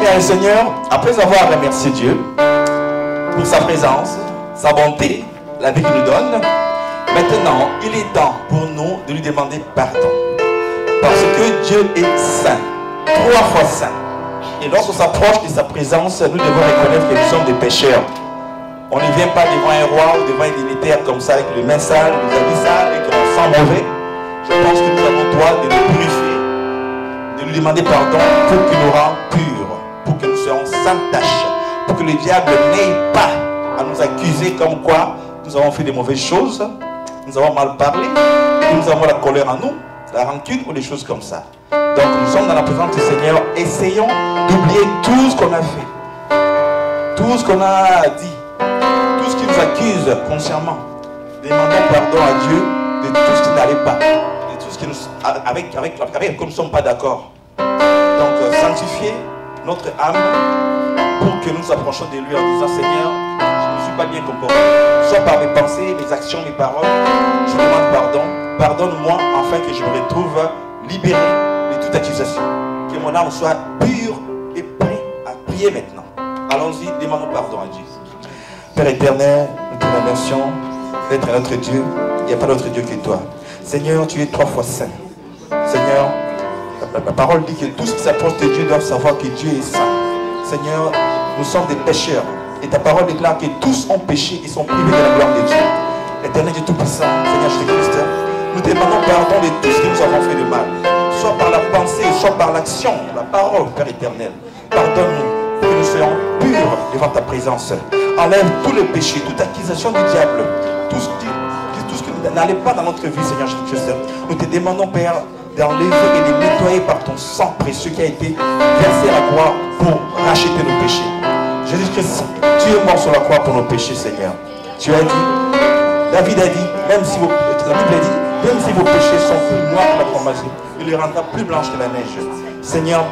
bien, Seigneur, après avoir remercié Dieu pour sa présence, sa bonté, la vie qu'il nous donne, maintenant, il est temps pour nous de lui demander pardon. Parce que Dieu est saint, 3 fois saint. Et lorsqu'on s'approche de sa présence, nous devons reconnaître que nous sommes des pécheurs. On ne vient pas devant un roi ou devant un dignitaire comme ça avec les mains sales, les habits sales et qu'on sent mauvais. Je pense que nous avons le droit de nous purifier, de lui demander pardon pour qu'il nous rende purs, pour que nous soyons sans tache, pour que le diable n'ait pas à nous accuser comme quoi nous avons fait des mauvaises choses, nous avons mal parlé, et nous avons la colère en nous, la rancune ou des choses comme ça. Donc nous sommes dans la présence du Seigneur, essayons d'oublier tout ce qu'on a fait, tout ce qu'on a dit, tout ce qui nous accuse consciemment. Demandons pardon à Dieu de tout ce qui n'allait pas, de tout ce qui nous, avec nous ne sommes pas d'accord. Donc sanctifier notre âme pour que nous nous approchions de lui en disant Seigneur, je ne suis pas bien comporté, soit par mes pensées, mes actions, mes paroles, je demande pardon, pardonne-moi afin que je me retrouve libéré de toute accusation, que mon âme soit pure et prête à prier maintenant. Allons-y, demandons pardon à Dieu. Père éternel, nous te remercions d'être notre Dieu. Il n'y a pas d'autre Dieu que toi. Seigneur, tu es 3 fois saint. Seigneur, la parole dit que tous qui s'approchent de Dieu doivent savoir que Dieu est saint. Seigneur, nous sommes des pécheurs. Et ta parole déclare que tous ont péché et sont privés de la gloire de Dieu. Éternel Dieu Tout-Puissant, Seigneur Jésus-Christ, nous demandons pardon de tout ce que nous avons fait de mal. Soit par la pensée, soit par l'action, la parole, Père éternel. Pardonne-nous, que nous soyons purs devant ta présence. Enlève tous les péchés, toute accusation du diable, tout ce qui n'allait pas dans notre vie, Seigneur Jésus-Christ. Nous te demandons, Père, d'enlever et de nettoyer par ton sang précieux qui a été versé à la croix pour racheter nos péchés. Jésus-Christ, tu es mort sur la croix pour nos péchés, Seigneur. Tu as dit, David a dit, même si vos péchés sont plus noirs que la fromage, il les rendra plus blanches que la neige. Seigneur,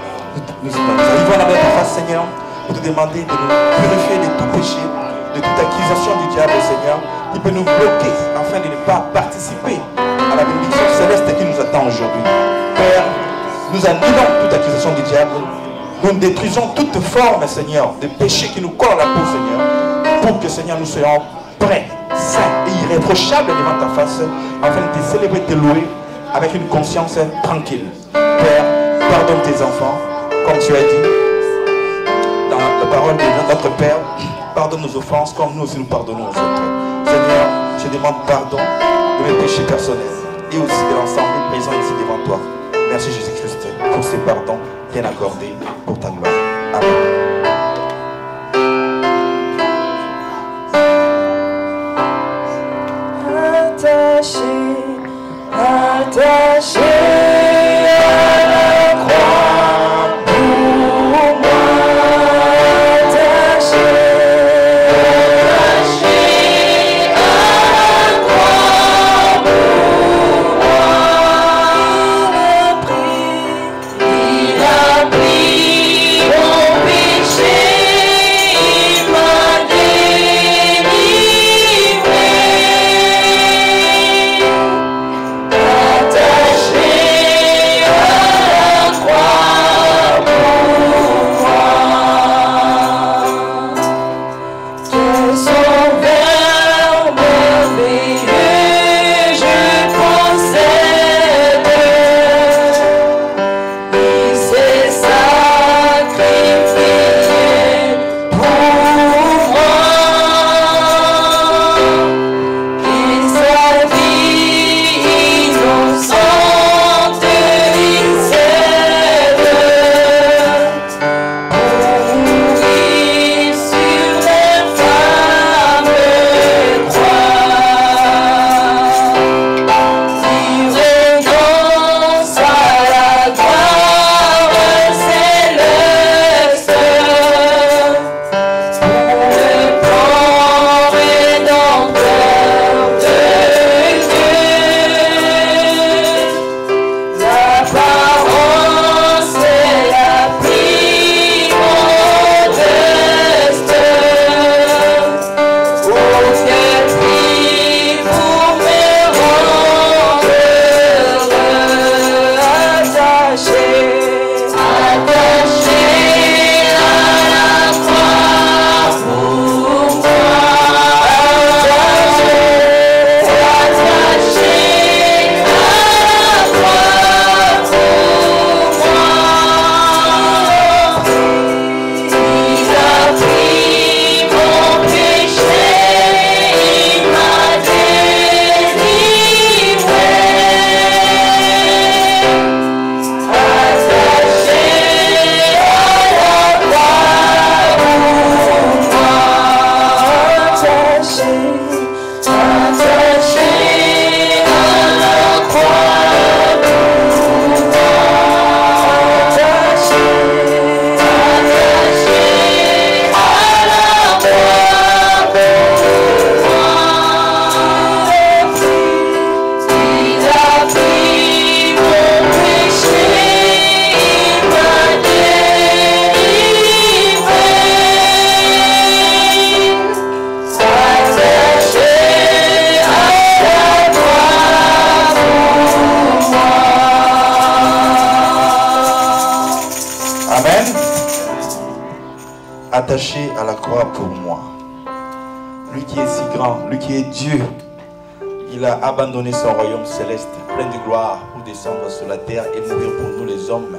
nous arrivons à la ta face, Seigneur, pour te demander de nous purifier de tout péché, de toute accusation du diable, Seigneur, qui peut nous bloquer afin de ne pas participer à la bénédiction céleste qui nous attend aujourd'hui. Père, nous annulons toute accusation du diable. Nous détruisons toute forme, Seigneur, de péché qui nous colle à la peau, Seigneur, pour que, Seigneur, nous soyons prêts, saints et irréprochables devant ta face, afin de te célébrer, de te louer avec une conscience tranquille. Père, pardonne tes enfants, comme tu as dit dans la parole de notre Père, pardonne nos offenses comme nous aussi nous pardonnons aux autres. Seigneur, je demande pardon de mes péchés personnels et aussi de l'ensemble présent ici devant toi. Merci Jésus-Christ pour ces pardons bien accordés pour ta gloire. Amen. Attaché à la croix pour moi, attaché à la croix pour moi, il a pris mon attaché à la croix pour moi. Lui qui est si grand, lui qui est Dieu, il a abandonné son royaume céleste, plein de gloire, pour descendre sur la terre et mourir pour nous les hommes,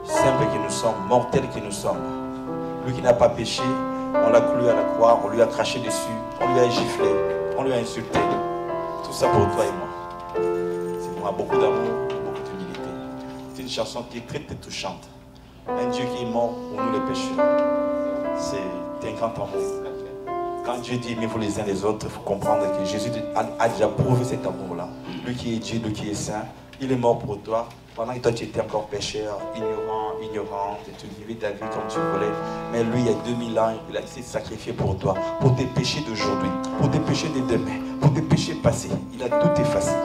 simples que nous sommes, mortels que nous sommes. Lui qui n'a pas péché, on l'a cloué à la croix, on lui a craché dessus, on lui a giflé, on lui a insulté. Tout ça pour toi et moi. C'est pour moi beaucoup d'amour, beaucoup d'humilité. C'est une chanson qui est très très touchante. Un Dieu qui est mort pour nous les pécheurs. C'est un grand amour. Quand Dieu dit aimez-vous les uns les autres, il faut comprendre que Jésus a déjà prouvé cet amour-là. Lui qui est Dieu, lui qui est saint, il est mort pour toi. Pendant que toi tu étais encore pécheur, ignorante, et tu vivais ta vie comme tu voulais. Mais lui, il y a 2000 ans, il s'est sacrifié pour toi, pour tes péchés d'aujourd'hui, pour tes péchés de demain, pour tes péchés passés. Il a tout effacé.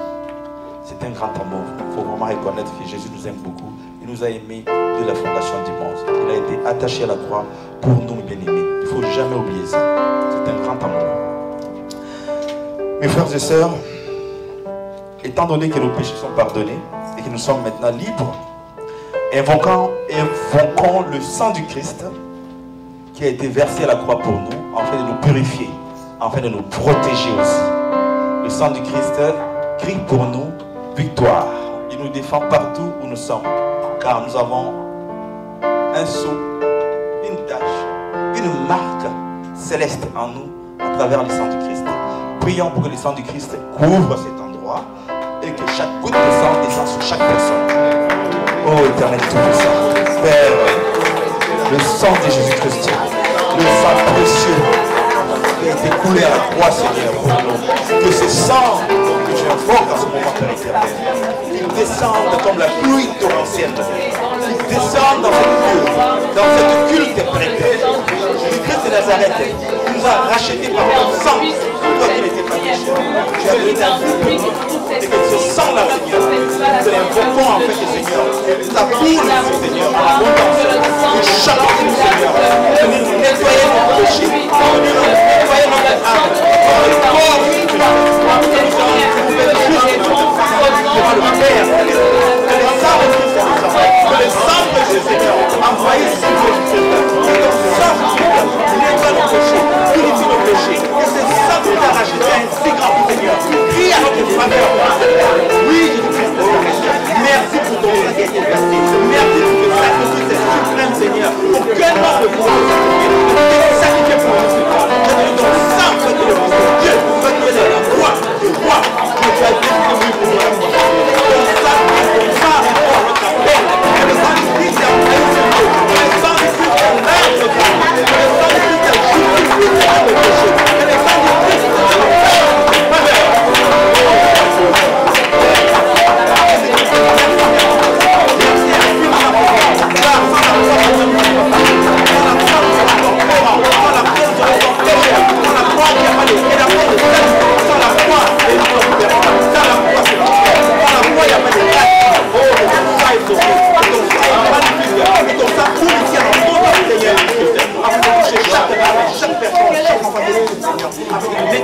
C'est un grand amour. Il faut vraiment reconnaître que Jésus nous aime beaucoup. Il nous a aimés de la fondation du monde. Il a été attaché à la croix pour nous bien-aimés. Il ne faut jamais oublier ça. C'est un grand amour. Mes frères et sœurs, étant donné que nos péchés sont pardonnés et que nous sommes maintenant libres, invoquons le sang du Christ qui a été versé à la croix pour nous, afin de nous purifier, afin de nous protéger aussi. Le sang du Christ crie pour nous victoire. Il nous défend partout où nous sommes, car nous avons un sceau, une tache, une marque céleste en nous à travers le sang du Christ. Prions pour que le sang du Christ couvre cet endroit et que chaque goutte de sang descende sur chaque personne. Oh Éternel Tout-Puissant, Père, le sang de Jésus-Christ, le sang précieux qui a été coulé à la croix, Seigneur, pour nous. Que ce sang que j'invoque en ce moment, Père éternel, qu'il descende comme la pluie torrentielle, qu'il descende dans cette culte prêtre. Jésus-Christ de Nazareth, qui nous a rachetés par ton sang, toi qui n'étais pas pécheur. Tu as donné ta vie pour nous, et que ce sang-là, Seigneur, nous l'invoquons en fait, Seigneur, ta boule, Seigneur, en abondance, que chacun de nous, Seigneur, venir nous nettoyer notre péché, venir nous nettoyer notre âme, par le corps de Christ, que nous allons trouver juste devant le Père, que le sang de Christ nous envoie, que le sang de Jésus, Seigneur, envoyé sur nous, que le sang de Christ nettoie nos péchés, purifie nos péchés, que ce sang qui nous a racheté un si grand Seigneur, crie à notre faveur. Oui, Jésus-Christ, merci pour ton sang qui a été versé, merci pour ce sacrifice suprême, Seigneur, aucun nom de foi, Seigneur, sacrifié pour nous, Seigneur, tu as donné ton sang, tu as donné le Fils de Dieu, tu as donné la croix du roi, que tu as délivré pour nous, ton sang, notre appel, et le sang du Christ est envoyé sur nous, le sang du Christ est l'âme de Dieu, le sang du Christ est justifié de nos péchés, et le sang du Christ est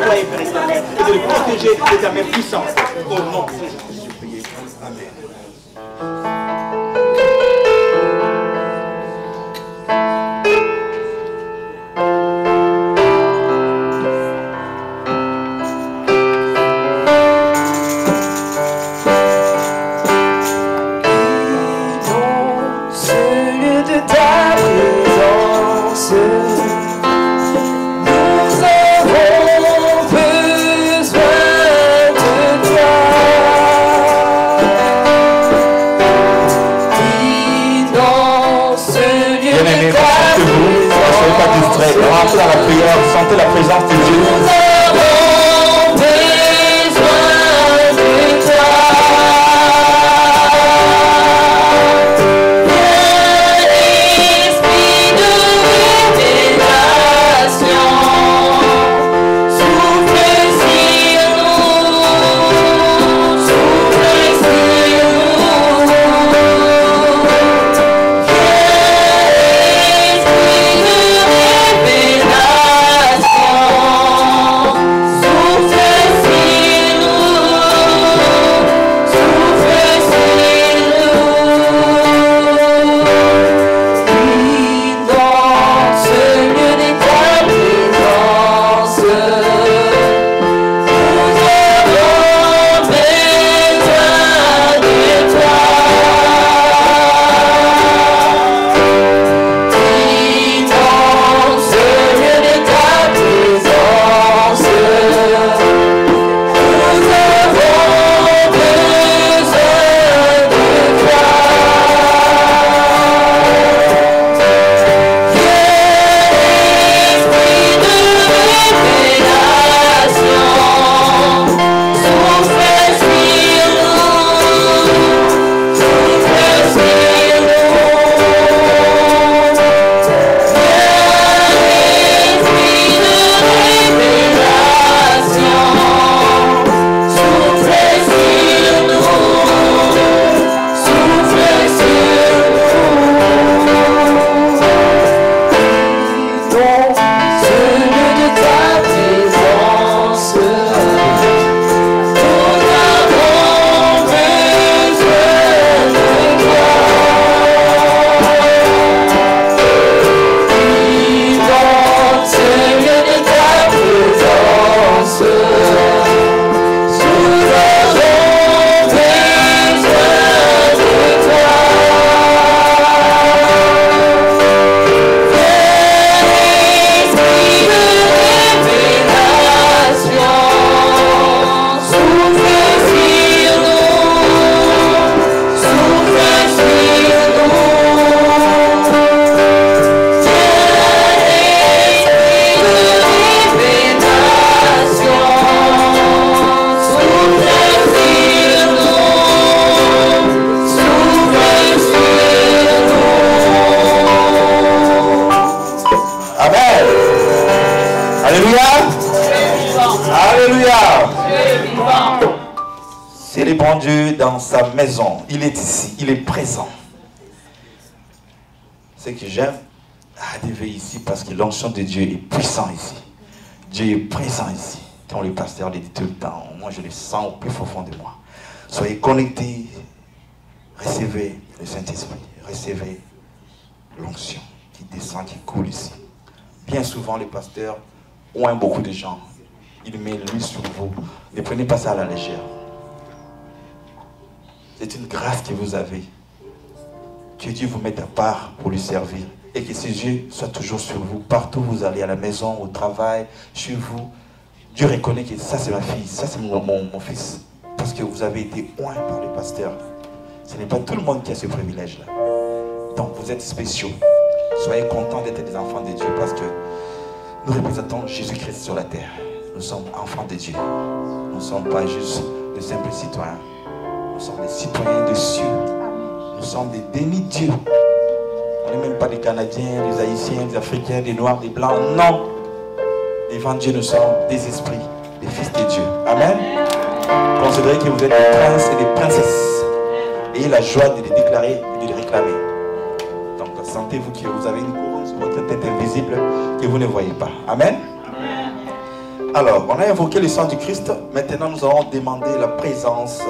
et de le protéger de ta main puissante. Au nom de Jésus, priez. Amen. Rentrez dans la prière, sentez la présence de Dieu. Révélation. Dieu dans sa maison. Il est ici, il est présent. Ce que j'aime, arriver ici parce que l'onction de Dieu est puissant ici. Dieu est présent ici. Quand le pasteur le dit tout le temps, moi je le sens au plus profond de moi. Soyez connectés, recevez le Saint-Esprit, recevez l'onction qui descend, qui coule ici. Bien souvent, les pasteurs ont beaucoup de gens. Ils mettent l'huile sur vous. Ne prenez pas ça à la légère. C'est une grâce que vous avez. Que Dieu vous mette à part pour lui servir. Et que ses yeux soient toujours sur vous. Partout où vous allez, à la maison, au travail, chez vous. Dieu reconnaît que ça c'est ma fille, ça c'est mon fils. Parce que vous avez été oint par les pasteurs. Ce n'est pas tout le monde qui a ce privilège-là. Donc vous êtes spéciaux. Soyez contents d'être des enfants de Dieu parce que nous représentons Jésus-Christ sur la terre. Nous sommes enfants de Dieu. Nous ne sommes pas juste de simples citoyens. Nous sommes des citoyens de cieux. Nous sommes des demi-dieux. On n'est même pas des Canadiens, des Haïtiens, des Africains, des Noirs, des Blancs. Non. Devant Dieu, nous sommes des esprits, des fils de Dieu. Amen. Considérez que vous êtes des princes et des princesses. Ayez la joie de les déclarer et de les réclamer. Donc, sentez-vous que vous avez une couronne sur votre tête invisible que vous ne voyez pas. Amen. Alors, on a invoqué le sang du Christ. Maintenant, nous allons demander la présence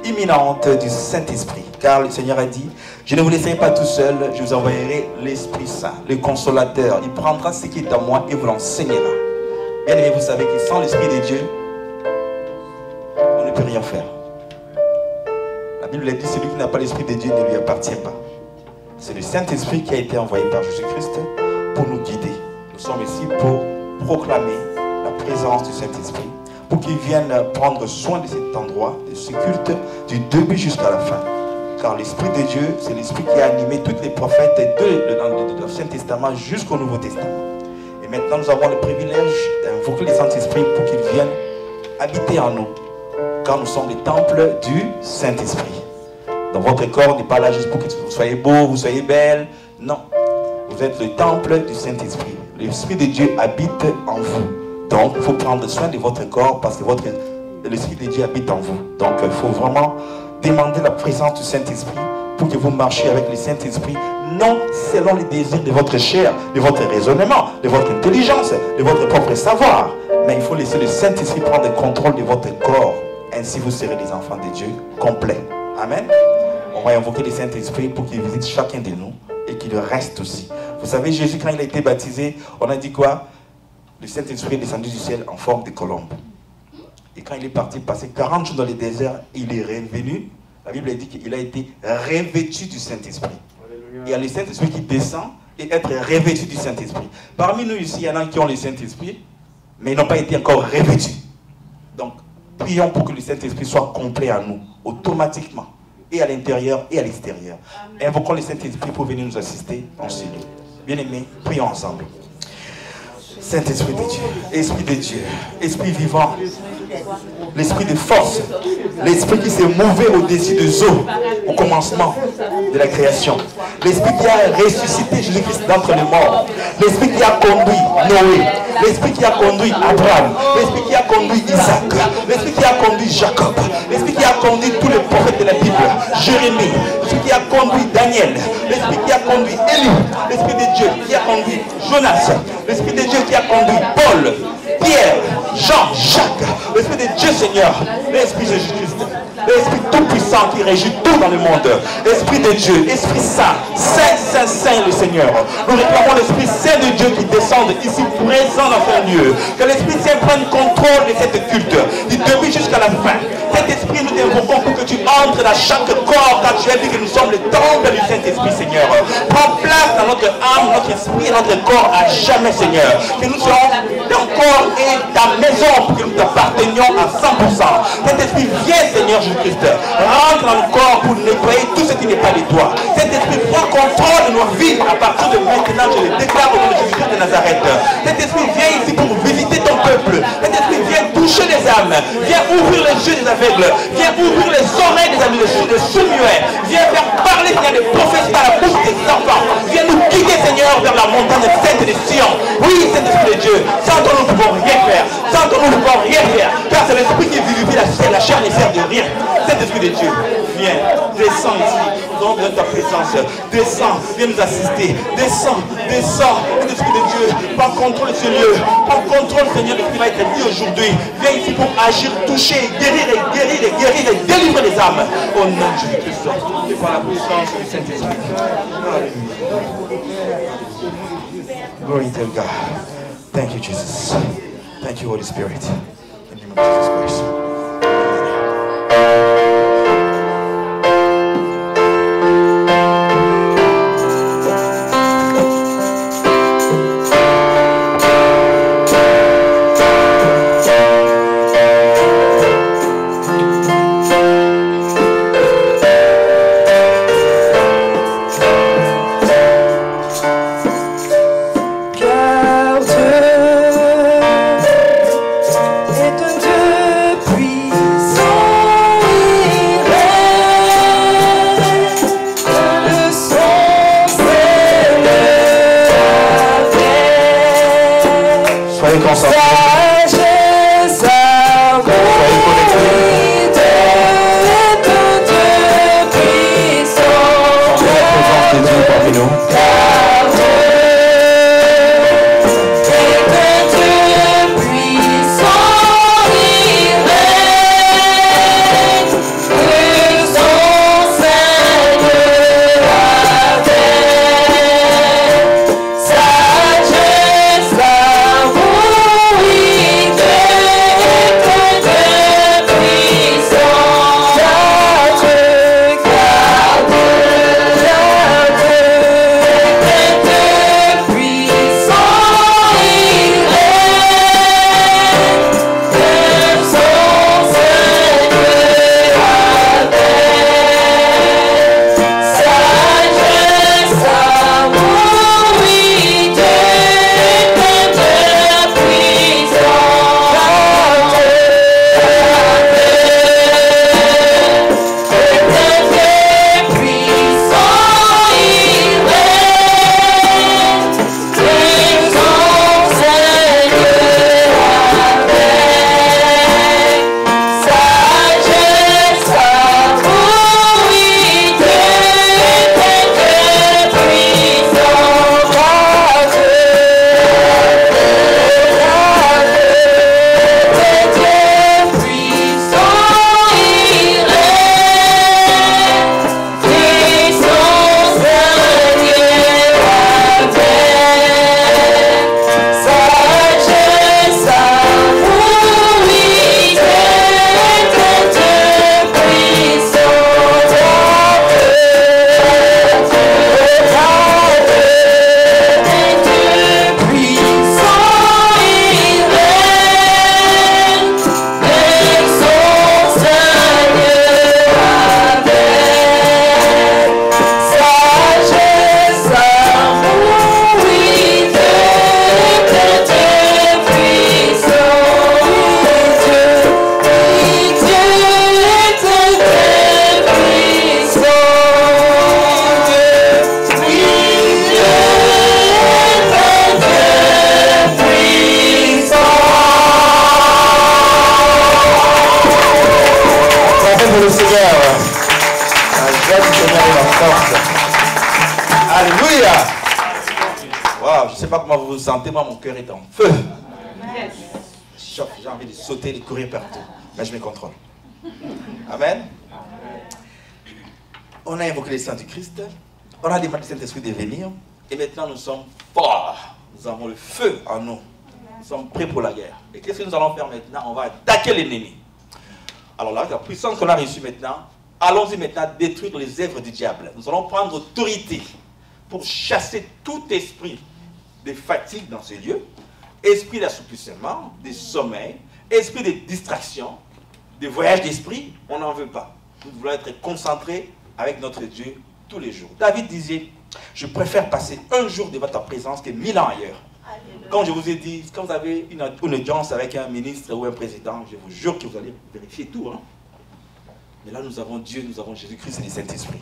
imminente du Saint-Esprit. Car le Seigneur a dit, je ne vous laisserai pas tout seul, je vous enverrai l'Esprit Saint, le Consolateur. Il prendra ce qui est en moi et vous l'enseignera. Bien aimé, vous savez que sans l'Esprit de Dieu, on ne peut rien faire. La Bible dit, celui qui n'a pas l'Esprit de Dieu ne lui appartient pas. C'est le Saint-Esprit qui a été envoyé par Jésus-Christ pour nous guider. Nous sommes ici pour proclamer la présence du Saint-Esprit, pour qu'il vienne prendre soin de cet endroit, de ce culte, du début jusqu'à la fin. Car l'Esprit de Dieu, c'est l'Esprit qui a animé tous les prophètes de l'Ancien Testament jusqu'au Nouveau Testament. Et maintenant, nous avons le privilège d'invoquer le Saint-Esprit pour qu'il vienne habiter en nous. Car nous sommes les temples du Saint-Esprit. Dans votre corps n'est pas là juste pour que vous soyez beau, vous soyez belle. Non. Vous êtes le temple du Saint-Esprit. L'Esprit de Dieu habite en vous. Donc, il faut prendre soin de votre corps parce que l'Esprit de Dieu habite en vous. Donc, il faut vraiment demander la présence du Saint-Esprit pour que vous marchiez avec le Saint-Esprit, non selon les désirs de votre chair, de votre raisonnement, de votre intelligence, de votre propre savoir. Mais il faut laisser le Saint-Esprit prendre le contrôle de votre corps. Ainsi, vous serez des enfants de Dieu complets. Amen. On va invoquer le Saint-Esprit pour qu'il visite chacun de nous et qu'il reste aussi. Vous savez, Jésus, quand il a été baptisé, on a dit quoi? Le Saint-Esprit est descendu du ciel en forme de colombe. Et quand il est parti passer 40 jours dans le désert, il est revenu. La Bible dit qu'il a été revêtu du Saint-Esprit. Il y a le Saint-Esprit qui descend et être revêtu du Saint-Esprit. Parmi nous ici, il y en a qui ont le Saint-Esprit, mais ils n'ont pas été encore revêtus. Donc, prions pour que le Saint-Esprit soit complet en nous, automatiquement, et à l'intérieur et à l'extérieur. Invoquons le Saint-Esprit pour venir nous assister en ce lieu. Bien-aimés, prions ensemble. Saint-Esprit de Dieu, Esprit de Dieu, Esprit vivant, l'Esprit de force, l'Esprit qui s'est mouvé au-dessus des eaux au commencement de la création, l'Esprit qui a ressuscité Jésus-Christ d'entre les morts, l'Esprit qui a conduit Noé, l'Esprit qui a conduit Abraham, l'Esprit qui a conduit Isaac, l'Esprit qui a conduit Jacob, l'Esprit qui a conduit tous les prophètes de la Bible, Jérémie, l'Esprit qui a conduit Daniel, l'Esprit qui a conduit Élie, l'Esprit de Dieu qui a conduit Jonas, l'Esprit de Dieu qui a conduit Paul, Pierre, Jean, Jacques, l'Esprit de Dieu Seigneur, l'Esprit de Jésus-Christ, l'Esprit tout-puissant qui régit tout dans le monde, l'Esprit de Dieu, Esprit Saint, Saint, Saint, Saint le Seigneur. Nous réclamons l'Esprit Saint de Dieu qui descend ici présent dans ce lieu. Que l'Esprit Saint prenne contrôle de cette culte, du début jusqu'à la fin. Cet esprit, nous t'invoquons pour que tu entres dans chaque corps, car tu as dit que nous sommes le temple du Saint-Esprit, Seigneur. Prends place dans notre âme, notre esprit et notre corps à jamais, Seigneur. Que nous serons ton corps et ta maison pour que nous t'appartenions à 100%. Cet esprit, viens, Seigneur Jésus-Christ. Rentre dans le corps pour nettoyer tout ce qui n'est pas de toi. Cet esprit, prend contrôle de nos vies à partir de maintenant. Je le déclare au nom de Jésus-Christ de Nazareth. Cet esprit, viens ici pour visiter ton peuple. Cet esprit, viens toucher les âmes. Viens ouvrir les yeux des aveugles. Viens ouvrir les oreilles des sourds-muets. Viens faire parler, Seigneur, des prophètes par la bouche des enfants. Viens nous guider, Seigneur. Seigneur, vers la montagne sainte de Sion. Oui, Saint-Esprit de Dieu, sans toi nous ne pouvons rien faire. Sans toi nous ne pouvons rien faire. Car c'est l'Esprit qui vivifie la chair ne sert de rien. Saint-Esprit de Dieu, viens, descends ici. Nous avons besoin de ta présence. Descends, viens nous assister. Descends, descends. Saint-Esprit de Dieu, prends contrôle de ce lieu. Prends contrôle, Seigneur, de ce qui va être dit aujourd'hui. Viens ici pour agir, toucher, guérir et délivrer les âmes. Au nom de Jésus-Christ. Et par la puissance du Saint-Esprit. Glory to God. Thank you, Jesus. Thank you, Holy Spirit. In the name of Jesus Christ. Sentez, moi mon cœur est en feu. J'ai envie de sauter, de courir partout. Mais je me contrôle. Amen. On a invoqué les saints du Christ. On a demandé au Saint-Esprit de venir. Et maintenant nous sommes forts. Nous avons le feu en nous. Nous sommes prêts pour la guerre. Et qu'est-ce que nous allons faire maintenant? On va attaquer l'ennemi. Alors là, la puissance qu'on a reçue maintenant, allons-y maintenant détruire les œuvres du diable. Nous allons prendre autorité pour chasser tout esprit de fatigue dans ces lieux, esprit d'assouplissement, de sommeil, esprit de distraction, de voyage d'esprit, on n'en veut pas. Nous voulons être concentrés avec notre Dieu tous les jours. David disait, je préfère passer un jour devant ta présence que 1000 ans ailleurs. Quand je vous ai dit, quand vous avez une audience avec un ministre ou un président, je vous jure que vous allez vérifier tout. Hein? Mais là, nous avons Dieu, nous avons Jésus-Christ et le Saint-Esprit.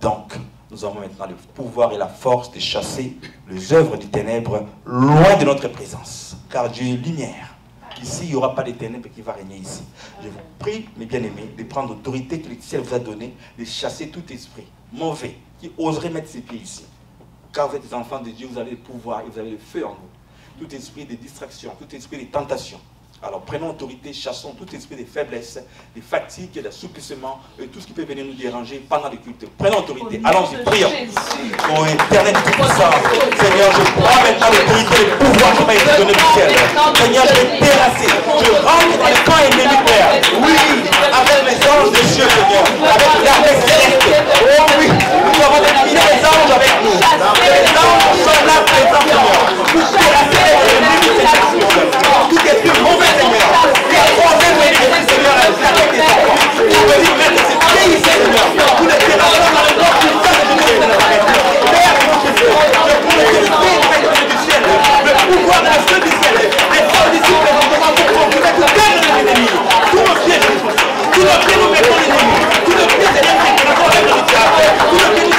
Donc, nous avons maintenant le pouvoir et la force de chasser les œuvres des ténèbres loin de notre présence. Car Dieu est lumière. Ici, il n'y aura pas de ténèbres qui va régner ici. Je vous prie, mes bien-aimés, de prendre l'autorité que le ciel vous a donnée, de chasser tout esprit mauvais qui oserait mettre ses pieds ici. Car vous êtes des enfants de Dieu, vous avez le pouvoir et vous avez le feu en vous. Tout esprit de distraction, tout esprit de tentation. Alors prenons autorité, chassons tout esprit de faiblesse, de fatigue, d'assouplissement et tout ce qui peut venir nous déranger pendant le culte. Prenons autorité, allons-y, prions. Oh éternel tout-puissant, Seigneur, je prends maintenant l'autorité et le pouvoir qui m'a été donné du ciel. Seigneur, je vais terrasser, je rentre dans le camp ennemi, Père. Oui, avec les anges de Dieu, Seigneur, avec l'armée céleste. Oh oui, nous avons défini les anges avec nous. Les anges sont là présents, Seigneur. Nous terrasser l'ennemi du Seigneur. Tout est plus mauvais. Seigneur, qui a croisé le Seigneur avec des enfants. Qui veut dire mettre ses pieds ici, Seigneur. Tous les terroristes dans le corps du sang de Dieu. Père, mon Jésus, je prends l'autorité du ciel, le pouvoir de la feu du ciel, les forces d'ici présentement pour combattre le père de l'ennemi. Tous nos pieds, nous mettons l'ennemi. Tous nos pieds, Seigneur, nous mettons l'ennemi. Tous nos pieds,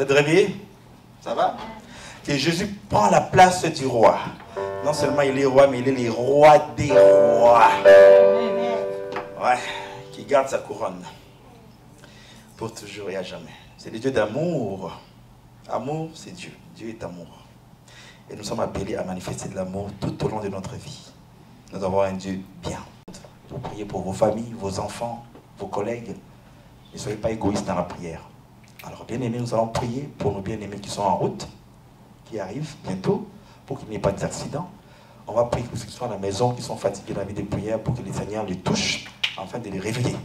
êtes réveillés? Ça va? Que Jésus prend la place du roi. Non seulement il est roi, mais il est le roi des rois. Ouais, qui garde sa couronne. Pour toujours et à jamais. C'est le Dieu d'amour. Amour, c'est Dieu. Dieu est amour. Et nous sommes appelés à manifester de l'amour tout au long de notre vie. Nous avons un Dieu bien. Vous priez pour vos familles, vos enfants, vos collègues. Ne soyez pas égoïstes dans la prière. Alors, bien-aimés, nous allons prier pour nos bien-aimés qui sont en route, qui arrivent bientôt, pour qu'il n'y ait pas d'accident. On va prier pour ceux qui sont à la maison, qui sont fatigués dans la vie de prière, pour que le Seigneur les touche, afin de les réveiller.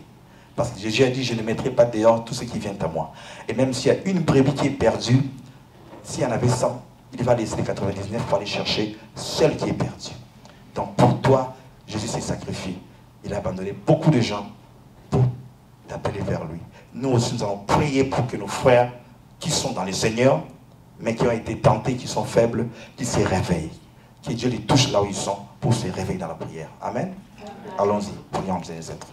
Parce que Jésus a dit, je ne mettrai pas dehors tout ce qui vient à moi. Et même s'il y a une brebis qui est perdue, s'il y en avait 100, il va laisser les 99 pour aller chercher celle qui est perdue. Donc pour toi, Jésus s'est sacrifié. Il a abandonné beaucoup de gens pour t'appeler vers lui. Nous aussi, nous allons prier pour que nos frères qui sont dans le Seigneur, mais qui ont été tentés, qui sont faibles, qui se réveillent. Que Dieu les touche là où ils sont pour se réveiller dans la prière. Amen. Allons-y, prions les êtres.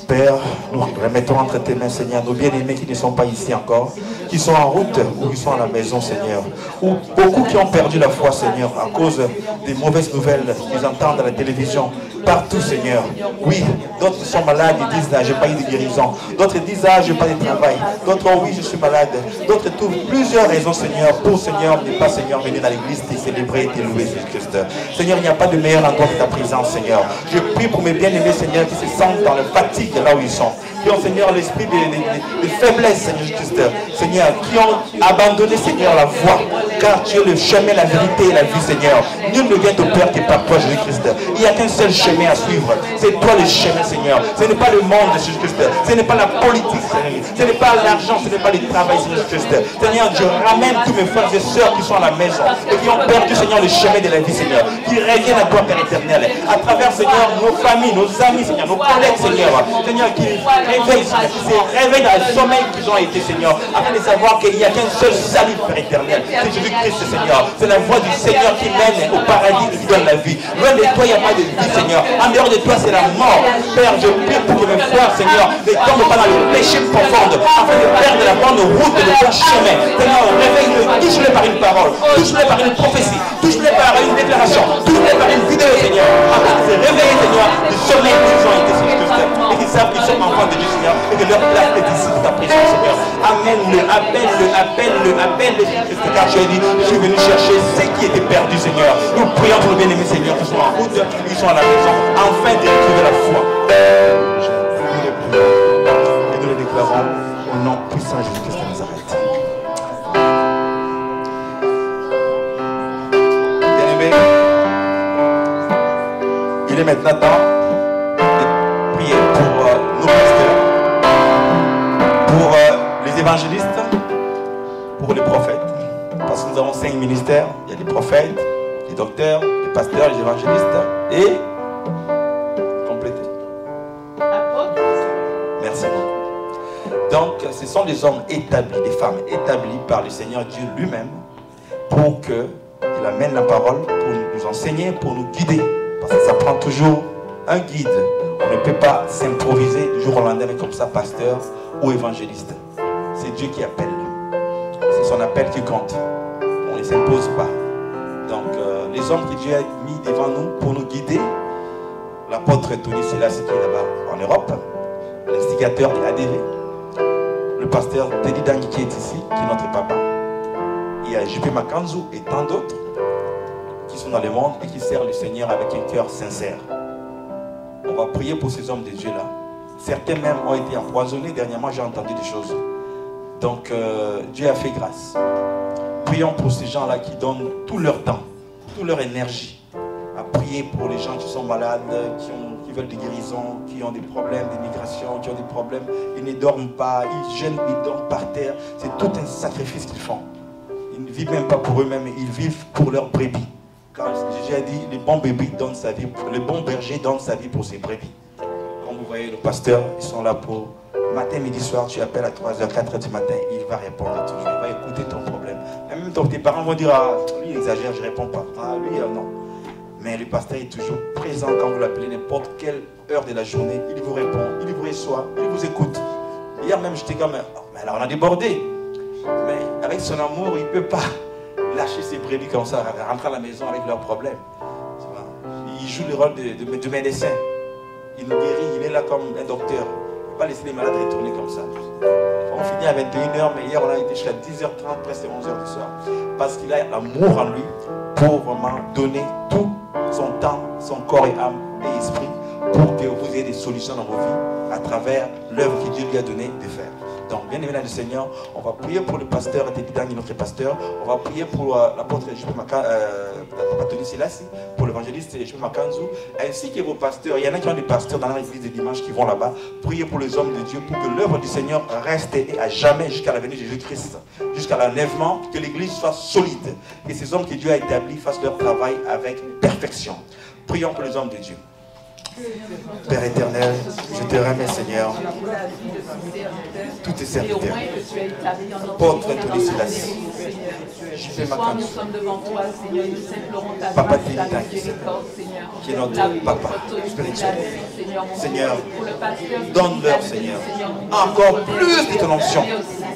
Père, nous remettons entre tes mains, Seigneur, nos bien-aimés qui ne sont pas ici encore, qui sont en route ou qui sont à la maison, Seigneur, ou beaucoup qui ont perdu la foi, Seigneur, à cause des mauvaises nouvelles qu'ils entendent à la télévision, partout, Seigneur. Oui, d'autres sont malades, ils disent, là, j'ai pas eu de guérison. D'autres disent, ah, j'ai pas de travail. D'autres, oh, oui, je suis malade. D'autres trouvent plusieurs raisons, Seigneur, pour, Seigneur, ne pas, Seigneur, venir dans l'église, te célébrer et te louer, Jésus-Christ. Seigneur, il n'y a pas de meilleur endroit que ta présence, Seigneur. Je prie pour mes bien-aimés, Seigneur, qui se sentent dans la fatigue là où ils sont, qui ont, Seigneur, l'esprit de faiblesse, Seigneur Jésus-Christ, Seigneur, qui ont abandonné, Seigneur, la voie, car tu es le chemin, la vérité et la vie, Seigneur. Nul ne vient au Père que par toi, Jésus-Christ. Il n'y a qu'un seul chemin à suivre, c'est toi le chemin, Seigneur. Ce n'est pas le monde, Jésus-Christ, ce n'est pas la politique, Seigneur, ce n'est pas l'argent, ce n'est pas le travail, Seigneur Jésus-Christ. Seigneur, je ramène tous mes frères et sœurs qui sont à la maison et qui ont perdu, Seigneur, le chemin de la vie, Seigneur, qui reviennent à toi, Père éternel, à travers, Seigneur, nos familles, nos amis, Seigneur, nos collègues, Seigneur, Seigneur, qui réveillent, Seigneur, qui se réveillent dans le sommeil qu'ils ont été, Seigneur, afin de savoir qu'il n'y a qu'un seul salut, Père éternel, c'est Jésus-Christ, Seigneur. C'est la voix du Seigneur qui mène au paradis et qui donne la vie. Loin de toi, il n'y a pas de vie, Seigneur. En dehors de toi, c'est la mort. Père, je prie pour que mes frères, Seigneur, ne tombent pas dans le péché profond, afin de perdre la bonne route de leur chemin. Seigneur, réveille-le, touche-le par une parole, touche-le par une prophétie, touche-le par une déclaration, touche-le par une vidéo, Seigneur, afin de se réveiller, Seigneur, du sommeil qu'ils ont été, Seigneur, et qu'ils savent qu'ils sont enfants de Dieu, Seigneur, et que leur place est ici de ta présence, Seigneur. Amène-le, appelle-le, appelle-le, appelle-le, Jésus-Christ, car tu as dit, je suis venu chercher ceux qui étaient perdus, Seigneur. Nous prions pour nos bien-aimés, Seigneur, qui sont en route, qui sont à la maison, afin de retrouver la foi. Nous les prions et nous les déclarons au nom puissant de Jésus-Christ de Nazareth. Bien-aimés, il est maintenant temps de prier pour nos pasteurs, pour les évangélistes, pour les prophètes. Parce que nous avons 5 ministères. Il y a les prophètes, les docteurs, les pasteurs, les évangélistes et compléter. Merci beaucoup. Donc, ce sont des hommes établis, des femmes établies par le Seigneur Dieu lui-même pour qu'il amène la parole, pour nous enseigner, pour nous guider. Parce que ça prend toujours un guide. On ne peut pas s'improviser du jour au lendemain comme ça, pasteur ou évangéliste. C'est Dieu qui appelle. C'est son appel qui compte. On ne s'impose pas. Donc, les hommes que Dieu a mis devant nous pour nous guider, l'apôtre Tony Silas qui est là-bas en Europe, l'instigateur de l'ADV, le pasteur Teddy Dangui qui est ici, qui est notre papa, il y a JP Makanzu et tant d'autres qui sont dans le monde et qui servent le Seigneur avec un cœur sincère. On va prier pour ces hommes de Dieu là. Certains même ont été empoisonnés. Dernièrement, j'ai entendu des choses. Donc, Dieu a fait grâce. Prions pour ces gens-là qui donnent tout leur temps, toute leur énergie à prier pour les gens qui sont malades, qui veulent des guérisons, qui ont des problèmes d'immigration, qui ont des problèmes. Ils ne dorment pas, ils gênent, ils dorment par terre. C'est tout un sacrifice qu'ils font. Ils ne vivent même pas pour eux-mêmes, ils vivent pour leurs brebis. Car Jésus a dit, le bon bébé donne sa vie, le bon berger donne sa vie pour ses brebis. Comme vous voyez, le pasteur, ils sont là pour matin, midi, soir, tu appelles à 3h, 4h du matin, il va répondre toujours, il va écouter ton problème. Et même tes parents vont dire, ah, lui il exagère, je ne réponds pas. Ah, lui, non. Mais le pasteur est toujours présent quand vous l'appelez, n'importe quelle heure de la journée, il vous répond, il vous reçoit, il vous écoute. Hier même, j'étais comme, oh, mais alors on a débordé. Mais avec son amour, il ne peut pas lâcher ses brebis comme ça, rentrer à la maison avec leurs problèmes. Tu vois? Il joue le rôle de médecin. Il nous guérit, il est là comme un docteur. Il ne peut pas laisser les malades retourner comme ça. On finit à 21h, mais hier on a été jusqu'à 10h30, presque 11h du soir. Parce qu'il a l'amour en lui pour vraiment donner tout son temps, son corps et âme et esprit pour que vous ayez des solutions dans vos vies à travers l'œuvre que Dieu lui a donné de faire. Donc, bien aimé dans le Seigneur, on va prier pour le pasteur Tedidang, notre pasteur. On va prier pour l'apôtre Tony Selassie, pour l'évangéliste J.P. Makanzu, ainsi que vos pasteurs. Il y en a qui ont des pasteurs dans l'église de dimanche qui vont là-bas. Priez pour les hommes de Dieu, pour que l'œuvre du Seigneur reste et à jamais jusqu'à la venue de Jésus-Christ, jusqu'à l'enlèvement, que l'église soit solide, que ces hommes que Dieu a établis fassent leur travail avec perfection. Prions pour les hommes de Dieu. Père éternel, je te remercie Seigneur, tous tes serviteurs, apôtre Tony Selassie, J.P. Makanzu, Papa Tedidang, qui est notre papa spirituel. Seigneur, donne-leur Seigneur, encore plus de ton onction,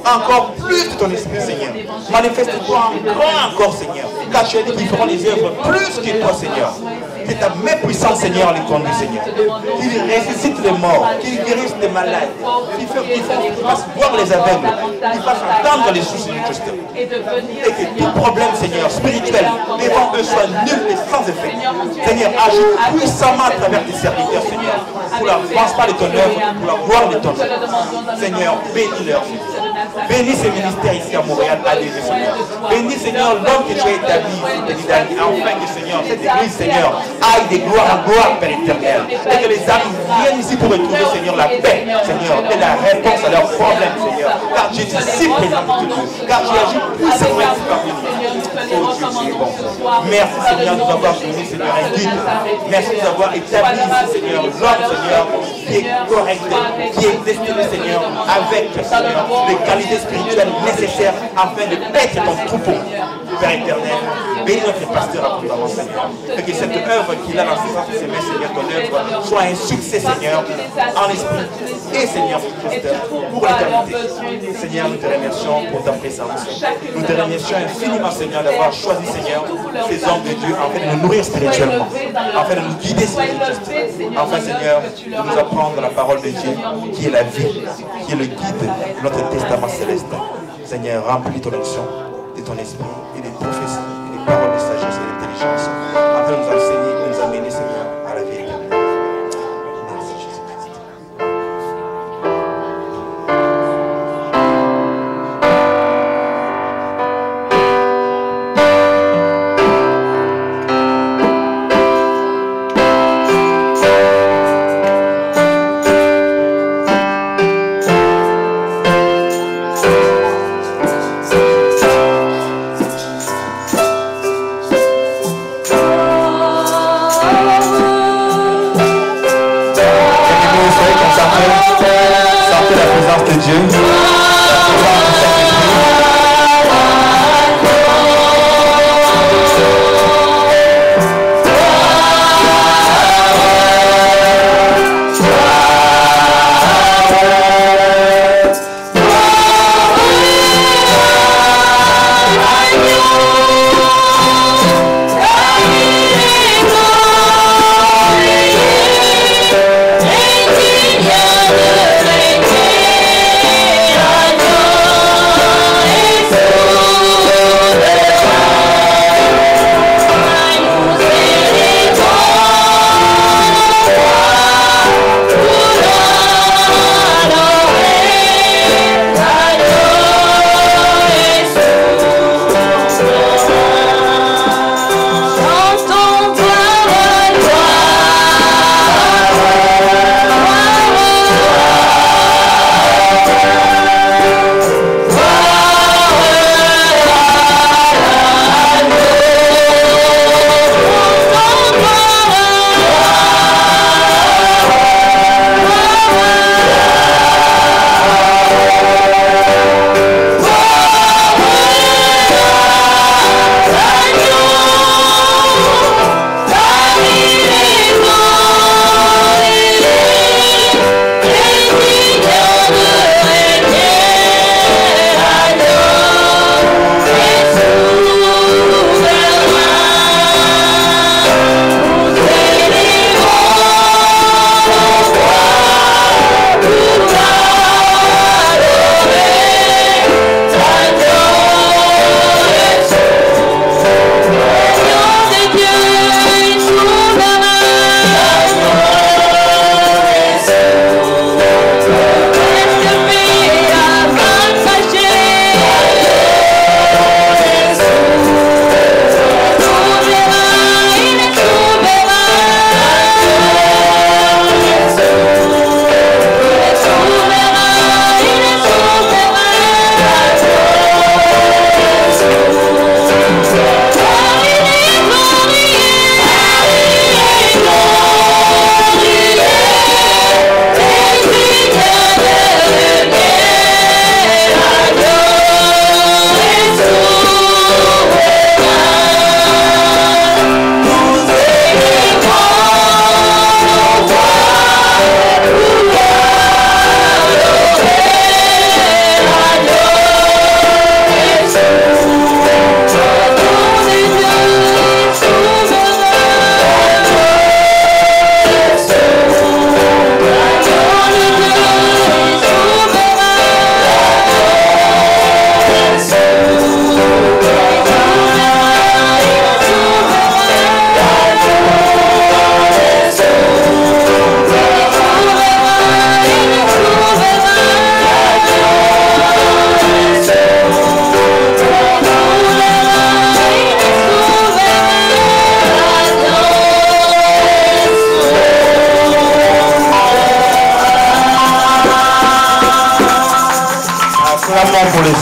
encore plus de ton esprit Seigneur. Manifeste-toi en grand encore Seigneur, car tu as dit qu'ils feront les œuvres plus que toi Seigneur. Que ta main puissante, Seigneur, les conduit, Seigneur. Qu'il ressuscite les morts, qu'il guérisse les malades, qu'il fasse voir les aveugles, qu'il fasse entendre les sources du juste. Et que tout problème, Seigneur, spirituel, devant eux soit nul et sans effet. Seigneur, agis puissamment à travers tes serviteurs, Seigneur, pour la France pas de ton œuvre, pour la gloire de ton œuvre. Seigneur, bénis-leur, Seigneur. Bénis ces ministères ici à Montréal, à l'église, Seigneur. Bénis, Seigneur, l'homme que tu as établi, afin que, Seigneur, cette église, Seigneur, aille de gloire en gloire, Père éternel. Et que les âmes viennent ici pour retrouver, Seigneur, la paix, Seigneur, et la réponse à leurs problèmes, Seigneur. Car tu es si présent pour nous, car tu agis puissamment ici parmi nous. Oh Dieu, tu es bon. Merci, Seigneur, de nous avoir donné, Seigneur, un guide. Merci de nous avoir établi ici, Seigneur, l'homme, Seigneur, qui est correct, qui est destiné, Seigneur, avec, Seigneur, les qualités spirituelles nécessaires afin de paître ton troupeau. Père éternel, bénis notre pasteur abondamment, Seigneur. Et que cette œuvre qu'il a lancée dans ses mains, Seigneur, ton œuvre, soit un succès, Seigneur, en esprit et, Seigneur, pour l'éternité. Seigneur, nous te remercions pour ta présence. Nous te remercions infiniment, Seigneur, d'avoir choisi, Seigneur, ces hommes de Dieu afin de nous nourrir spirituellement, afin de nous guider spirituellement, afin, Seigneur, de nous apprendre la parole de Dieu, qui est la vie, qui est le guide de notre testament céleste. Seigneur, remplis ton onction de ton esprit et des prophéties, et des paroles de sagesse et d'intelligence, afin de nous enseigner et de nous amener, Seigneur, à la vie éternelle. Merci Jésus-Christ. Yeah.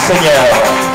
Seigneur.